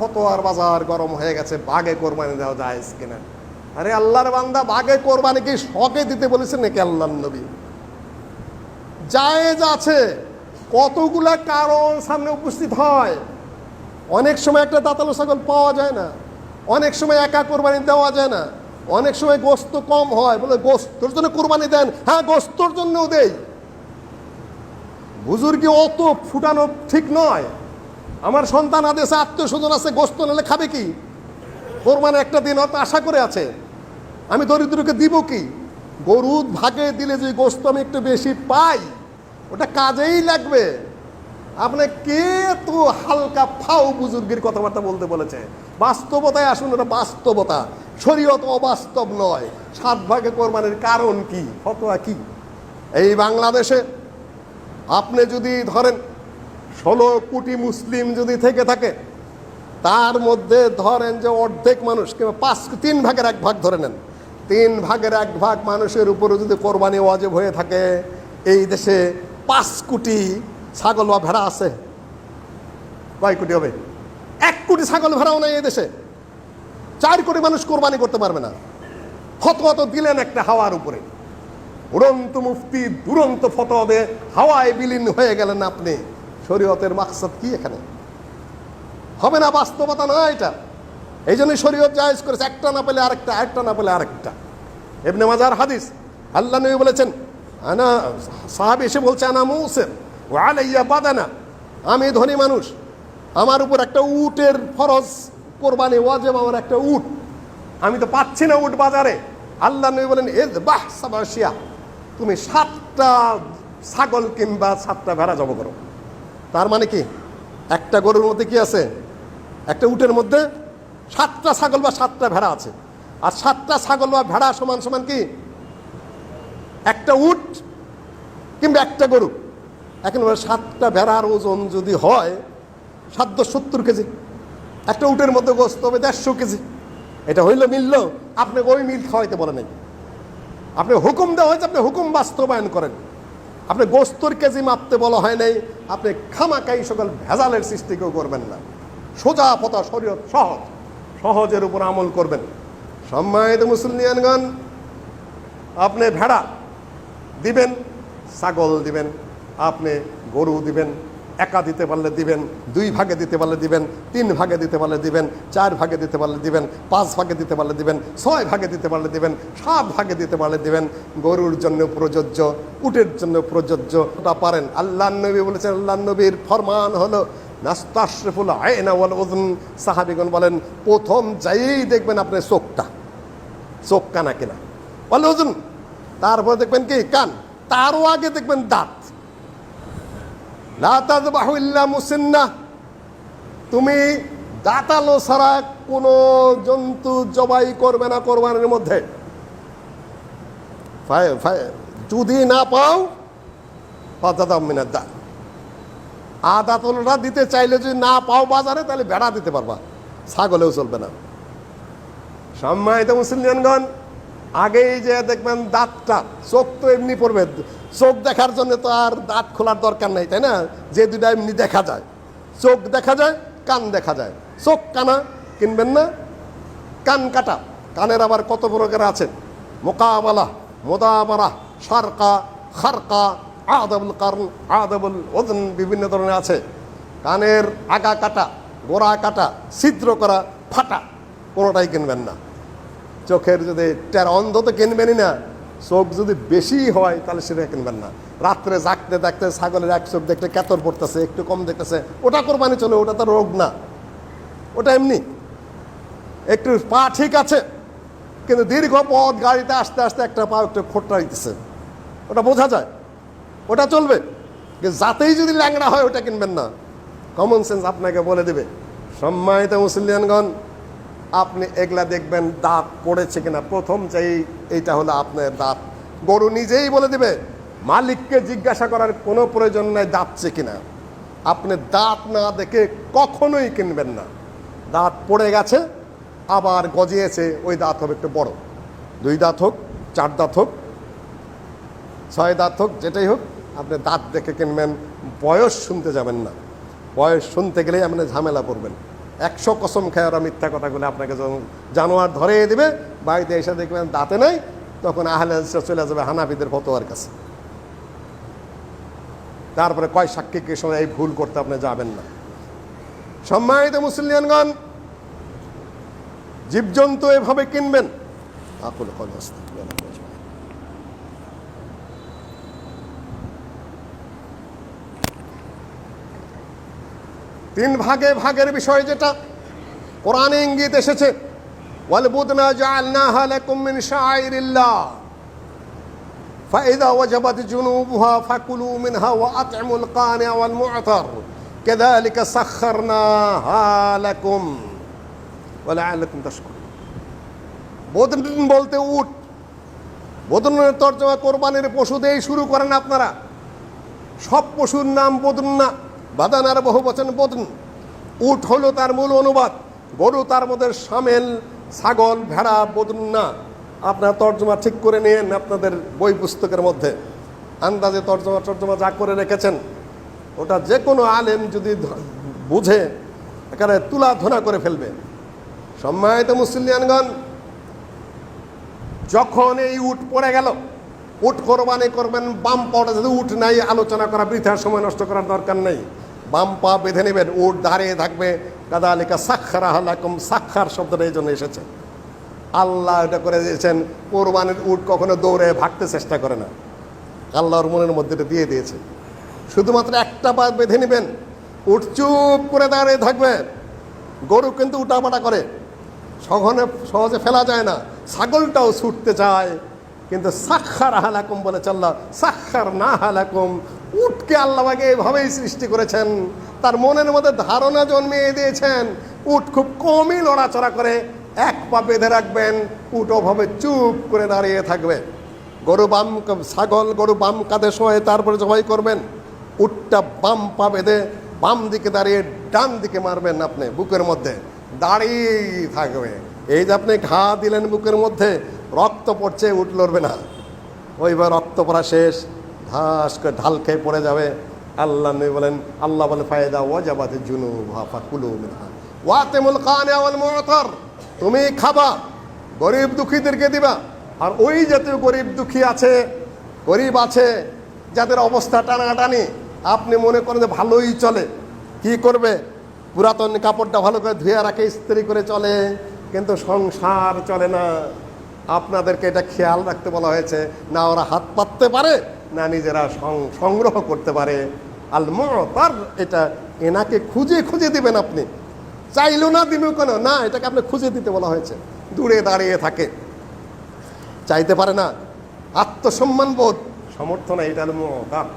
ফতোয়ার বাজার গরম হয়ে গেছে, বাঘে কোরবানি দেওয়া যায় কিনা। আরে আল্লাহর বান্দা, বাঘে কোরবানি কি শখে দিতে বলেছেন নাকি আল্লাহর নবী? জায়েজ আছে, কতগুলা কারণ সামনে উপস্থিত হয়। অনেক সময় একটা দাঁতালো ছাগল পাওয়া যায় না, অনেক সময় একা কোরবানি দেওয়া যায় না, অনেক সময় গোস্ত কম হয়, বলে গোস্তর জন্য কোরবানি দেন। হ্যাঁ, গোস্তর জন্যও দেই। বুজুর্গি অত ফুটানো ঠিক নয়। আমার সন্তান আদেশে, আত্মীয় স্বজন আছে, গোস্ত নিলে খাবে কি? কোরবানির একটা দিন হয়তো আশা করে আছে, আমি দরিদ্রকে দিব কি? গরু ভাগে দিলে যে গোস্ত আমি একটু বেশি পাই, ওটা কাজেই লাগবে। আপনি কে তো হালকা ফাও বুজুর্গের কথাবার্তা বলতে বলেছে? বাস্তবতায় আসুন, ওটা বাস্তবতা, শরীয়ত অবাস্তব নয়। 7 ভাগে কোরবানির কারণ কি, ফতোয়া কি? এই বাংলাদেশে আপনি যদি ধরেন 16 কোটি মুসলিম যদি থেকে থাকে, তার মধ্যে ধরেন যে অর্ধেক মানুষ কিংবা 3 ভাগের 1 ভাগ ধরে নেন, 3 ভাগের 1 ভাগ মানুষের উপরে যদি কোরবানি ওয়াজিব হয়ে থাকে, এই দেশে 5 কোটি ছাগল বা ভেড়া আছে। কয় কোটি হবে? 1 কোটি ছাগল ভেড়াও নেই এই দেশে। 4 কোটি মানুষ কোরবানি করতে পারবে না। ফতোয়া তো দিলেন একটা হাওয়ার উপরে। উড়ন্ত মুফতি দুরন্ত ফতোয়া দিয়ে হাওয়ায় বিলীন হয়ে গেলেন আপনি। শরীয়তের মাকসাদ কি এখানে? হবে না, বাস্তবতা নয় এটা। এই জন্যই শরীয়ত জায়েজ করেছে, একটা না পেলে আরেকটা, আরেকটা না পেলে আরেকটা। ইবনে মাজার হাদিস, আল্লাহ নবী বলেছেন, আনা সাহাবী এসে বলছে, আনা মুসির ওয়া আলাইয়া বাদানা, আমি ধনী মানুষ, আমার উপর একটা উটের ফরজ, কোরবানি ওয়াজিব, আমার একটা উট, আমি তো পাচ্ছি না উট বাজারে। আল্লাহ নবী বলেন, ইযবাহ সাবাশিয়া, তুমি 7টা ছাগল কিংবা 7টা ভেড়া জব করো। তার মানে কি, একটা গরুর মধ্যে কি আছে? একটা উটের মধ্যে 7টা ছাগল বা 7টা ভেড়া আছে। আর 7টা ছাগল বা ভেড়া সমান সমান কি একটা উট কিংবা একটা গরু। এখন 7টা ভেড়ার ওজন যদি হয় 770 কেজি, একটা উটের মধ্যে গোস্ত হবে 150 কেজি। এটা হইল মিলল? আপনি ওই মিল খাওয়াইতে বলে নাই, আপনি হুকুম দেওয়া হয়েছে, আপনি হুকুম বাস্তবায়ন করেন। আপনি গোস্তর কেজি মাপতে বলা হয় নাই। আপনি খামাকাই সকল ভেজালের সৃষ্টি কেউ করবেন না। সোজা পথা শরীয়ত সহজ, সহজের উপর আমল করবেন। সম্মানিত মুসলিয়ানগণ, আপনি ভেড়া দিবেন, ছাগল দিবেন, আপনি গরু দিবেন, একা দিতে পারলে দিবেন, 2 ভাগে দিতে পারলে দিবেন, 3 ভাগে দিতে পারলে দিবেন, 4 ভাগে দিতে পারলে দিবেন, 5 ভাগে দিতে পারলে দিবেন, 6 ভাগে দিতে পারলে দিবেন, 7 ভাগে দিতে পারলে দিবেন। গরুর জন্য প্রযোজ্য, উটের জন্য প্রযোজ্য, ওটা পারেন। আল্লাহ নবী বলেছেন, আল্লাহ নবীর ফরমান হলো নাস্তাশরিফুল আইনা ওয়াল উযুন। সাহাবীগণ বলেন, প্রথম যাই দেখবেন আপনি চোখ কানা কিনা, ওয়াল উযুন, তারপর দেখবেন কি কান, তারও আগে দেখবেন দাঁত। লা তাযবাহু ইল্লা মুসিন্না, তুমি দাঁতালো ছাড়া কোনো জন্তু জবাই করবে না কোরবানির মধ্যে। যদি না পাও ফাদাদামিনাদা, আদাতলটা দিতে চাইলে যদি না পাও বাজারে, তাহলে ভেড়া দিতে পারবা, ছাগলেও চলবে না। সম্মানিত মুসলিমগণ, আগেই যে দেখবেন দাঁতটা, চোখ তো এমনি পড়বে, চোখ দেখার জন্য তো আর দাঁত খোলার দরকার নেই, তাই না? যে দুটা এমনি দেখা যায়, চোখ দেখা যায়, কান দেখা যায়। চোখ কানা কিনবেন না, কান কাটা। কানের আবার কত প্রকার আছে, মোকাবালা, মোদাবারা, সারকা, খারকা, আদাবুল কারণ, আদাবুল ওজন, বিভিন্ন ধরনের আছে। কানের আগা কাটা, গোড়া কাটা, ছিদ্র করা, ফাটা, কোনোটাই কিনবেন না। চোখের যদি অন্ধ তো কিনবেনই না, চোখ যদি বেশি হয় তাহলে সেটা কিনবেন না। রাত্রে জাগতে দেখতে ছাগলের 1 চোখ দেখতে কেতর পড়তেছে, একটু কম দেখতেছে, ওটা কোরবানি চলে, ওটা তো রোগ না, ওটা এমনি একটু পা ঠিক আছে, কিন্তু দীর্ঘ পথ গাড়িতে আসতে আসতে একটা পা একটু খোট্টা দিতেছে, ওটা বোঝা যায়, ওটা চলবে। কিন্তু যাতেই যদি ল্যাংড়া হয় ওটা কিনবেন না। কমন সেন্স আপনাকে বলে দেবে। সম্মানিত মুসলিয়ানগণ, আপনি এগুলা দেখবেন দাঁত পড়েছে কিনা। প্রথম চাই এইটা হলো আপনার দাঁত। গরু নিজেই বলে দেবে, মালিককে জিজ্ঞাসা করার কোনো প্রয়োজন নাই দাঁতছে কিনা। আপনি দাঁত না দেখে কখনোই কিনবেন না। দাঁত পড়ে গেছে, আবার গজিয়েছে, ওই দাঁত হবে একটু বড়, 2 দাঁত হোক, 4 দাঁত হোক, 6 দাঁত হোক, যেটাই হোক, আপনি দাঁত দেখে কিনবেন। বয়স শুনতে যাবেন না, বয়স শুনতে গেলেই আপনি ঝামেলা পড়বেন। 100 কসম খায় ওরা মিথ্যা কথা বলে আপনাকে যখন জানোয়ার ধরে দেবে, বাড়িতে এসে দেখবেন দাঁতে নাই, তখন আহলে হাদিসরা চলে যাবে হানাফিদের ফতোয়ার কাছে। তারপরে কয় সাক্ষীকে সময় এই ভুল করতে আপনি যাবেন না। সম্মানিত মুসলিয়ানগণ, জীবজন্তু এভাবে কিনবেন। আকুল কওলি আস্তাগফিরুল্লাহ। 3 ভাগে ভাগের বিষয় যেটা কোরআনে ইঙ্গিত এসেছে, ওয়াল বুদনা জাআলনাহা লাকুম মিন শাআইরিল্লাহ ফাইযা ওয়াজাবাত জুনুবুহা ফাকুলু মিনহা ওয়া আত'ইমুল কানি'a ওয়াল মু'তার কাযালিকা সাখখারনাহা লাকুম ওয়া লা'আল্লাকুম তাশকুরুন। বদন বলতে উট, বদনের তর্জমা কোরবানির পশু দিয়েই শুরু করেন আপনারা। সব পশুর নাম বদন না, বাদানার বহু বচন বদন। উট হলো তার মূল অনুবাদ, গরু তার মধ্যে সামেল, ছাগল, ভেড়া বদন না। আপনার তর্জমা ঠিক করে নিন আপনাদের বই পুস্তকের মধ্যে, আন্দাজে তর্জমা যা করে রেখেছেন ওটা যে কোনো আলেম যদি বুঝে এখানে তুলা ধনা করে ফেলবে। সম্মানিত মুসলিয়ানগণ, যখন এই উট পড়ে গেল, উট কোরবানি করবেন, বাম পাটা যদি উট নাই, আলোচনা করা বৃথার সময় নষ্ট করার দরকার নেই। বাম পা বেঁধে নেবেন, উট দাঁড়িয়ে থাকবে। কাযালিকা সাখখারাহা লাকুম, সাক্ষার শব্দটা এই জন্য এসেছে। আল্লাহ এটা করে দিয়েছেন। কোরবানির উট কখনো দৌড়ে ভাগতে চেষ্টা করে না, আল্লাহর মনের মধ্যে এটা দিয়ে দিয়েছে। শুধুমাত্র একটা পা বেঁধে নেবেন, উট চুপ করে দাঁড়িয়ে থাকবে। গরু কিন্তু উটাপাটা করে, সহজে ফেলা যায় না। ছাগলটাও ছুটতে চায়, কিন্তু সাখখারাহা লাকুম বলেছে আল্লাহ, সাখখারনাহা লাকুম। উটকে আল্লাহকে এভাবেই সৃষ্টি করেছেন, তার মনের মধ্যে ধারণা জন্মিয়ে দিয়েছেন। উট খুব কমই লড়াচড়া করে, এক পা বেঁধে রাখবেন, উট ওভাবে চুপ করে দাঁড়িয়ে থাকবে। গরু বাম কাঁধে শোয়ে তারপরে জবাই করবেন। উটটা বাম পা বেঁধে বাম দিকে দাঁড়িয়ে ডান দিকে মারবেন, আপনি বুকের মধ্যে দাঁড়িয়ে থাকবে। এই যে আপনি ঘা দিলেন বুকের মধ্যে, রক্ত পড়ছে, উট লড়বে না। ওইবার রক্ত পড়া শেষ, ধাস করে ঢাল খেয়ে পড়ে যাবে। আল্লাহ বলে ফায়দা ওয়াজাবাত জুনুবুহা ফাকুলু মিনহা ওয়া আতিমুল কানি'a ওয়াল মু'তার। তুমি খাবা, গরিব দুঃখীদেরকে দিবা। আর ওই জাতীয় গরিব দুঃখী আছে, গরিব আছে যাদের অবস্থা টানাটানি, আপনি মনে করেন যে ভালোই চলে, কি করবে? পুরাতন কাপড়টা ভালো করে ধুয়ে রাখে, ইস্ত্রি করে চলে, কিন্তু সংসার চলে না। আপনাদেরকে এটা খেয়াল রাখতে বলা হয়েছে, না ওরা হাত পাততে পারে, না নিজেরা সংগ্রহ করতে পারে। আল মু'তার, এটা এনাকে খুঁজে খুঁজে দিবেন। আপনি চাইলো না দিবেন কেন? না, এটাকে আপনি খুঁজে দিতে বলা হয়েছে। দূরে দাঁড়িয়ে থাকে, চাইতে পারে না, আত্মসম্মান বোধ, সমর্থ না, এটা আল মু'তার।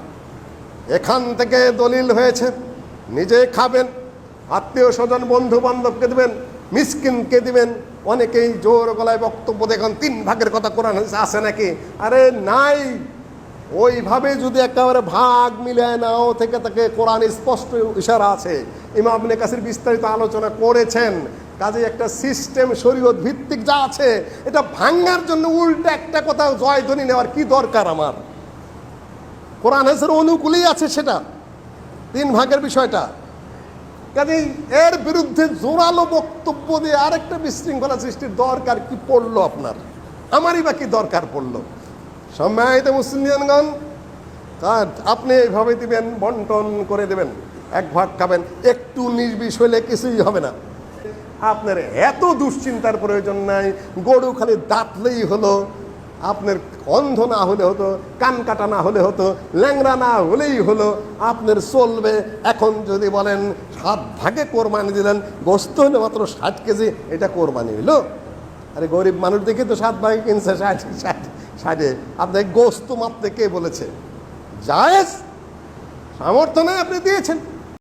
এখান থেকে দলিল হয়েছে, নিজে খাবেন, আত্মীয় স্বজন বন্ধু বান্ধবকে দেবেন, মিসকিনকে দিবেন। অনেকেই জোর গলায় বক্তব্য দেখান 3 ভাগের কথা কোরআন আছে নাকি? আরে নাই। ওইভাবে যদি একেবারে ভাগ মিলায় নাও থেকে তাকে কোরআন স্পষ্ট ইশারা আছে, ইমাম ইবনে কাসির বিস্তারিত আলোচনা করেছেন। কাজে একটা সিস্টেম শরীয়ত ভিত্তিক যা আছে, এটা ভাঙার জন্য উল্টা একটা কথা জয়ধ্বনি নেওয়ার কি দরকার আমার? কোরআন হাদিসের অনুকূলেই আছে সেটা, 3 ভাগের বিষয়টা। কাজেই এর বিরুদ্ধে জোরালো বক্তব্য দিয়ে আরেকটা বিশৃঙ্খলা সৃষ্টির দরকার কি পড়লো আপনার? আমারই বা কি দরকার পড়লো? সম্মানিত মুসলিমগণ, আপনি এইভাবে দিবেন, বন্টন করে দেবেন, 1 ভাগ খাবেন। একটু নির্বিষ হইলে কিছুই হবে না। আপনার এত দুশ্চিন্তার প্রয়োজন নাই। গরু খালি দাঁতলেই হলো, আপনার অন্ধ না হলে হতো, কান কাটা না হলে হতো, ল্যাংড়া না হলেই হলো, আপনার চলবে। এখন যদি বলেন 7 ভাগে কোরবানি দিলেন, গোস্ত হলে মাত্র 60 কেজি, এটা কোরবানি হইল? আরে গরিব মানুষ দেখে তো 7 ভাগে কিনছে 60। আপনাকে গোস্ত মাপতে কে বলেছে? জায়েজ, সামর্থ্য নেই, আপনি দিয়েছেন।